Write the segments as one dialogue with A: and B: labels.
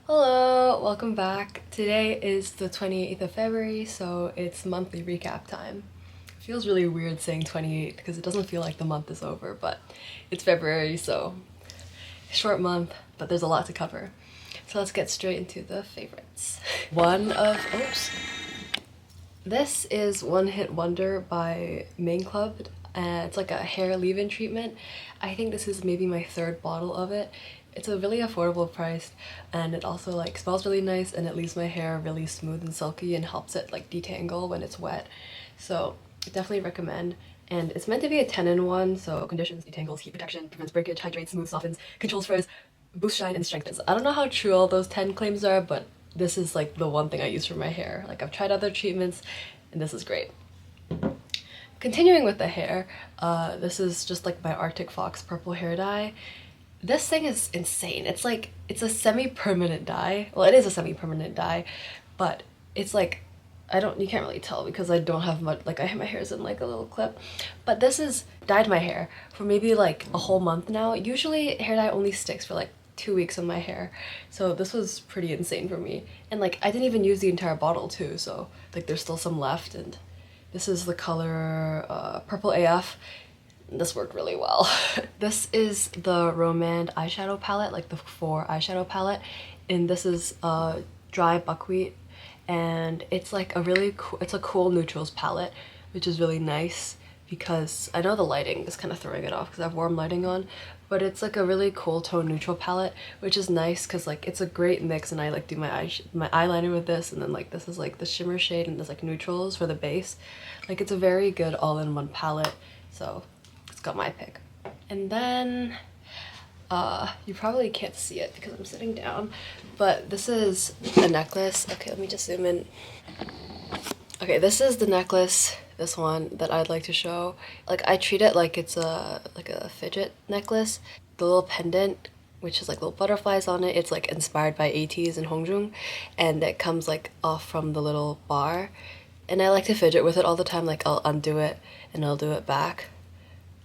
A: Hello, welcome back. Today is the 28th of February, so it's monthly recap time. It feels really weird saying 28th because it doesn't feel like the month is over, but it's February, so short month, but there's a lot to cover. So let's get straight into the favorites. This is One Hit Wonder by Main Club. It's like a hair leave-in treatment. I think this is maybe my third bottle of it. It's a really affordable price, and it also like smells really nice, and it leaves my hair really smooth and silky and helps it like detangle when it's wet. So definitely recommend. And it's meant to be a 10-in-1, so conditions, detangles, heat protection, prevents breakage, hydrates, smooths, softens, controls frizz, boosts shine, and strengthens. I don't know how true all those 10 claims are, but this is like the one thing I use for my hair. Like I've tried other treatments, and this is great. Continuing with the hair, this is just like my Arctic Fox purple hair dye. This thing is insane. It's a semi-permanent dye. Well, it is a semi-permanent dye, but it's like, you can't really tell because I don't have much, like my hair's in like a little clip. But this is dyed my hair for maybe like a whole month now. Usually hair dye only sticks for like 2 weeks on my hair. So this was pretty insane for me. And like I didn't even use the entire bottle too, so like there's still some left. And this is the color Purple AF. This worked really well. This is the Romand eyeshadow palette, like the 4 eyeshadow palette, and this is dry buckwheat, and it's like a really cool, it's a cool neutrals palette, which is really nice because I know the lighting is kind of throwing it off because I have warm lighting on, but it's like a really cool tone neutral palette, which is nice because like it's a great mix, and I like do my eyeliner with this, and then like this is like the shimmer shade, and there's like neutrals for the base. Like it's a very good all-in-one palette, so got my pick. And then you probably can't see it because I'm sitting down, but this is a necklace. Okay, let me just zoom in. Okay, this is the necklace, this one that I'd like to show. Like I treat it like it's a fidget necklace. The little pendant, which is like little butterflies on it, it's like inspired by ATEEZ and Hongjoong, and it comes like off from the little bar. And I like to fidget with it all the time, like I'll undo it and I'll do it back.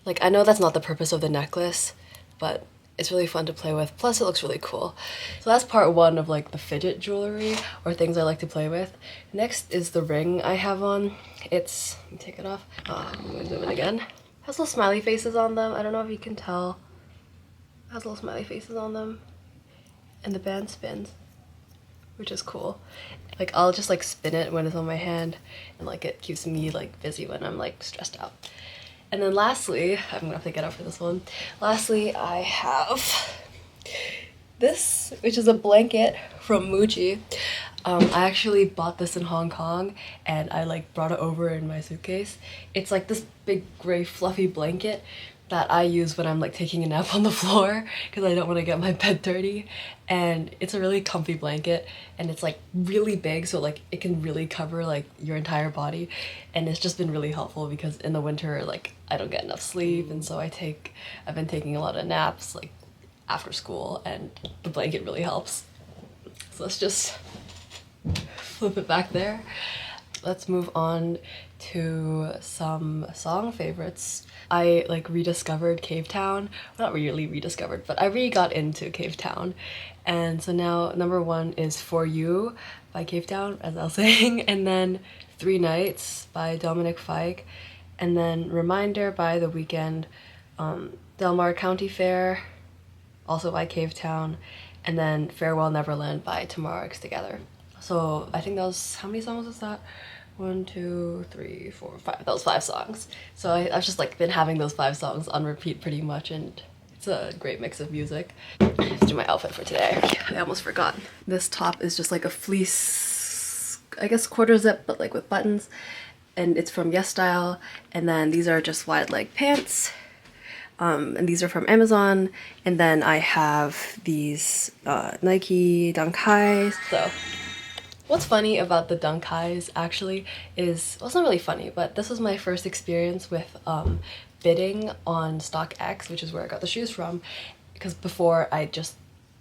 A: Like, I know that's not the purpose of the necklace, but it's really fun to play with. Plus, it looks really cool. So that's part one of like the fidget jewelry or things I like to play with. Next is the ring I have on. Let me take it off. I'm gonna zoom in again. It has little smiley faces on them. I don't know if you can tell. It has little smiley faces on them. And the band spins, which is cool. Like, I'll just like spin it when it's on my hand, and like it keeps me like busy when I'm like stressed out. And then lastly, I'm gonna have to get up for this one. Lastly, I have this, which is a blanket from Muji. I actually bought this in Hong Kong, and I like brought it over in my suitcase. It's like this big gray fluffy blanket that I use when I'm like taking a nap on the floor because I don't want to get my bed dirty. And it's a really comfy blanket, and it's like really big, so like it can really cover like your entire body. And it's just been really helpful because in the winter like I don't get enough sleep, and so I've been taking a lot of naps like after school, and the blanket really helps. So let's just flip it back there. Let's move on to some song favorites. I like rediscovered Cave Town. Well, not really rediscovered, but I really got into Cave Town. And so now number one is For You by Cave Town, as I was saying, and then Three Nights by Dominic Fike, and then Reminder by The Weeknd, Del Mar County Fair, also by Cave Town, and then Farewell Neverland by Tomorrow X Together. So I think that was, how many songs was that? 1, 2, 3, 4, 5. That was 5 songs. So I've just like been having those 5 songs on repeat pretty much, and it's a great mix of music. Let's do my outfit for today. I almost forgot. This top is just like a fleece, I guess quarter zip, but like with buttons, and it's from Yes Style. And then these are just wide leg pants. And these are from Amazon. And then I have these Nike Dunk Highs. So what's funny about the Dunk Highs actually is, well, it's not really funny, but this was my first experience with bidding on StockX, which is where I got the shoes from, because before I just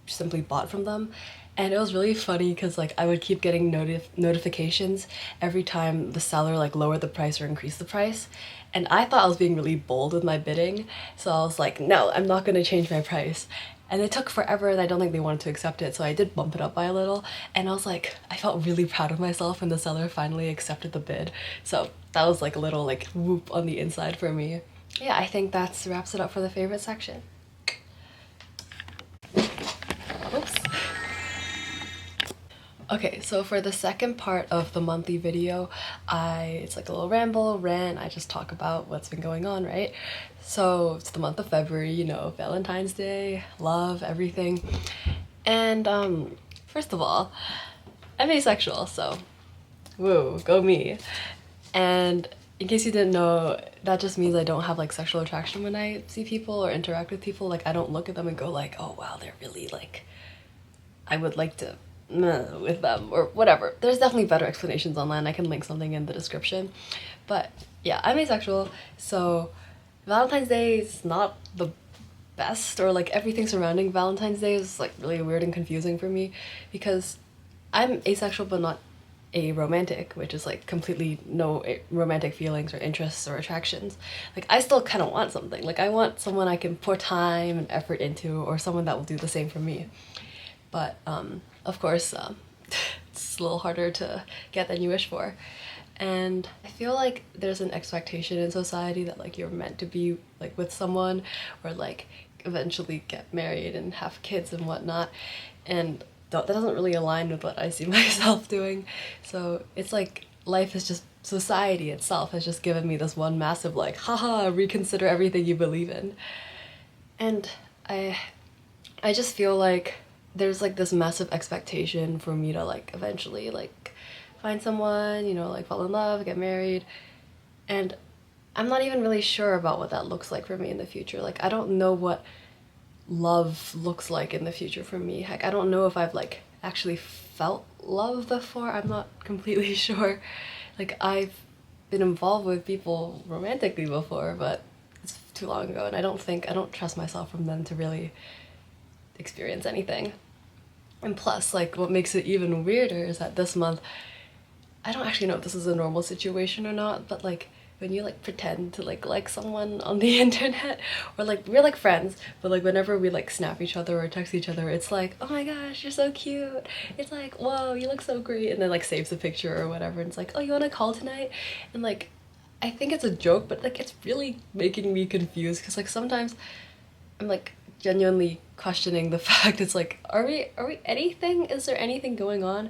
A: simply bought from them. And it was really funny because like I would keep getting notifications every time the seller like lowered the price or increased the price. And I thought I was being really bold with my bidding, so I was like, no, I'm not gonna change my price. And it took forever and I don't think they wanted to accept it, so I did bump it up by a little, and I was like, I felt really proud of myself when the seller finally accepted the bid. So that was like a little like whoop on the inside for me. Yeah, I think that wraps it up for the favorite section. Oops. Okay, so for the second part of the monthly video, it's like a little rant, I just talk about what's been going on, right? So it's the month of February, you know, Valentine's Day, love, everything. And first of all, I'm asexual, so woo, go me. And in case you didn't know, that just means I don't have like sexual attraction when I see people or interact with people. Like I don't look at them and go like, oh wow, they're really like, I would like to with them or whatever. There's definitely better explanations online. I can link something in the description. But yeah, I'm asexual, so Valentine's Day is not the best, or like everything surrounding Valentine's Day is like really weird and confusing for me because I'm asexual but not aromantic, which is like completely no romantic feelings or interests or attractions. Like I still kind of want something. Like I want someone I can pour time and effort into, or someone that will do the same for me. But of course, it's a little harder to get than you wish for. And I feel like there's an expectation in society that like you're meant to be like with someone, or like eventually get married and have kids and whatnot. And that doesn't really align with what I see myself doing. So it's like life is just, society itself has just given me this one massive like, haha, reconsider everything you believe in. And I just feel like there's like this massive expectation for me to like eventually like find someone, you know, like fall in love, get married. And I'm not even really sure about what that looks like for me in the future. Like I don't know what love looks like in the future for me. Heck, I don't know if I've like actually felt love before. I'm not completely sure. Like I've been involved with people romantically before, but it's too long ago, and I don't trust myself from them to really experience anything. And plus, like, what makes it even weirder is that this month, I don't actually know if this is a normal situation or not, but like when you like pretend to like someone on the internet, or like we're like friends, but like whenever we like snap each other or text each other, it's like, oh my gosh, you're so cute, it's like, whoa, you look so great, and then like saves a picture or whatever, and it's like, oh, you want to call tonight? And like I think it's a joke, but like it's really making me confused, because like sometimes I'm like genuinely questioning the fact. It's like, are we anything? Is there anything going on?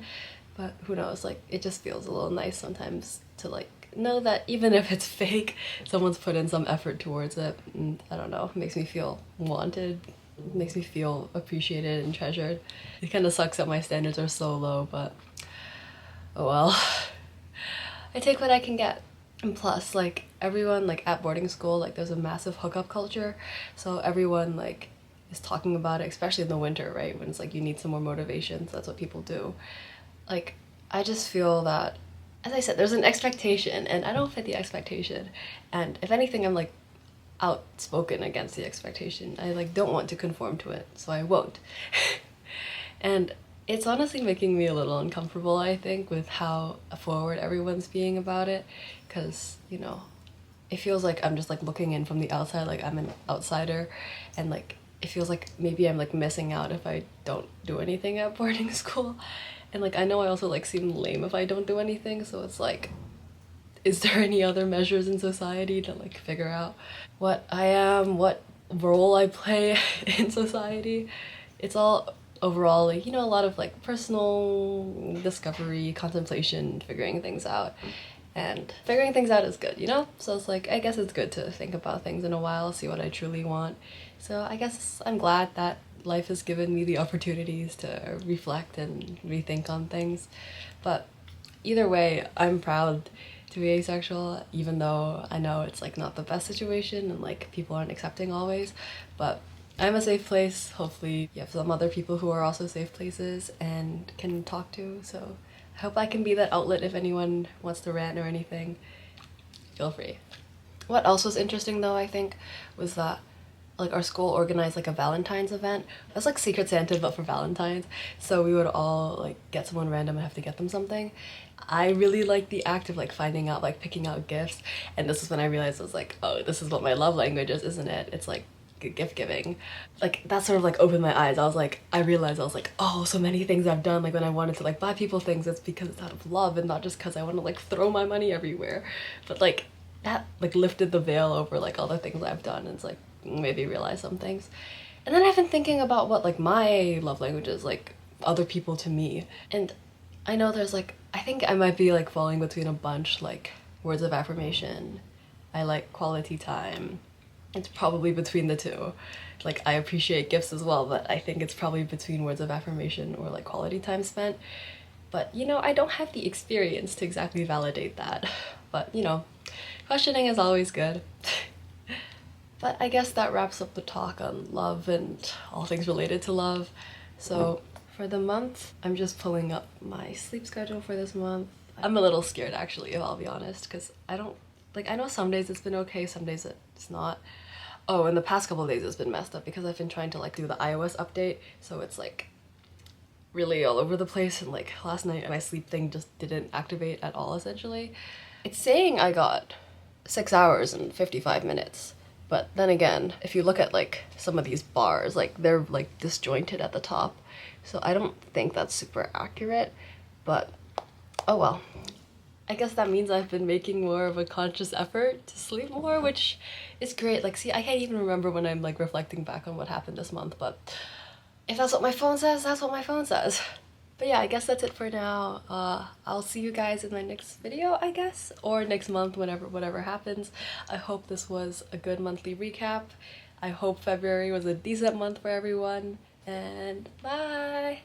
A: But who knows, like it just feels a little nice sometimes to like know that even if it's fake, someone's put in some effort towards it. And I don't know, it makes me feel wanted, it makes me feel appreciated and treasured. It kind of sucks that my standards are so low, but oh well. I take what I can get. And plus, like everyone like at boarding school, like there's a massive hookup culture, so everyone like is talking about it, especially in the winter, right, when it's like you need some more motivation, so that's what people do. Like I just feel that, as I said, there's an expectation and I don't fit the expectation, and if anything I'm like outspoken against the expectation. I like don't want to conform to it, so I won't. And it's honestly making me a little uncomfortable, I think, with how forward everyone's being about it, because you know, it feels like I'm just like looking in from the outside, like I'm an outsider, and like it feels like maybe I'm like missing out if I don't do anything at boarding school. And like I know I also like seem lame if I don't do anything, so it's like, is there any other measures in society to like figure out what I am, what role I play in society? It's all overall like, you know, a lot of like personal discovery, contemplation, figuring things out. And figuring things out is good, you know? So it's like, I guess it's good to think about things in a while, see what I truly want. So I guess I'm glad that life has given me the opportunities to reflect and rethink on things. But either way, I'm proud to be asexual, even though I know it's like not the best situation and like people aren't accepting always. But I'm a safe place. Hopefully you have some other people who are also safe places and can talk to, so I hope I can be that outlet if anyone wants to rant or anything. Feel free. What else was interesting though, I think, was that like our school organized like a Valentine's event. That's like Secret Santa but for Valentine's. So we would all like get someone random and have to get them something. I really like the act of like finding out, like picking out gifts, and this is when I realized I was like, oh, this is what my love language is, isn't it? It's like gift giving. Like that sort of like opened my eyes. I realized I was like, oh, so many things I've done, like when I wanted to like buy people things, it's because it's out of love and not just because I want to like throw my money everywhere. But like that like lifted the veil over like all the things I've done, and it's like made me realize some things. And then I've been thinking about what like my love language is, like other people to me. And I know there's like, I think I might be like falling between a bunch, like words of affirmation. I like quality time. It's probably between the two. Like I appreciate gifts as well, but I think it's probably between words of affirmation or like quality time spent. But you know, I don't have the experience to exactly validate that. But you know, questioning is always good. But I guess that wraps up the talk on love and all things related to love. So for the month, I'm just pulling up my sleep schedule for this month. I'm a little scared actually, if I'll be honest, because I don't, like I know some days it's been okay, some days it's not. Oh, and the past couple of days it's been messed up because I've been trying to like do the iOS update, so it's like really all over the place, and like last night my sleep thing just didn't activate at all essentially. It's saying I got 6 hours and 55 minutes. But then again, if you look at like some of these bars, like they're like disjointed at the top. So I don't think that's super accurate, but oh well. I guess that means I've been making more of a conscious effort to sleep more, which is great. Like, see, I can't even remember when I'm like reflecting back on what happened this month, but if that's what my phone says, that's what my phone says. But yeah, I guess that's it for now. I'll see you guys in my next video, I guess, or next month, whatever happens. I hope this was a good monthly recap. I hope February was a decent month for everyone, and bye!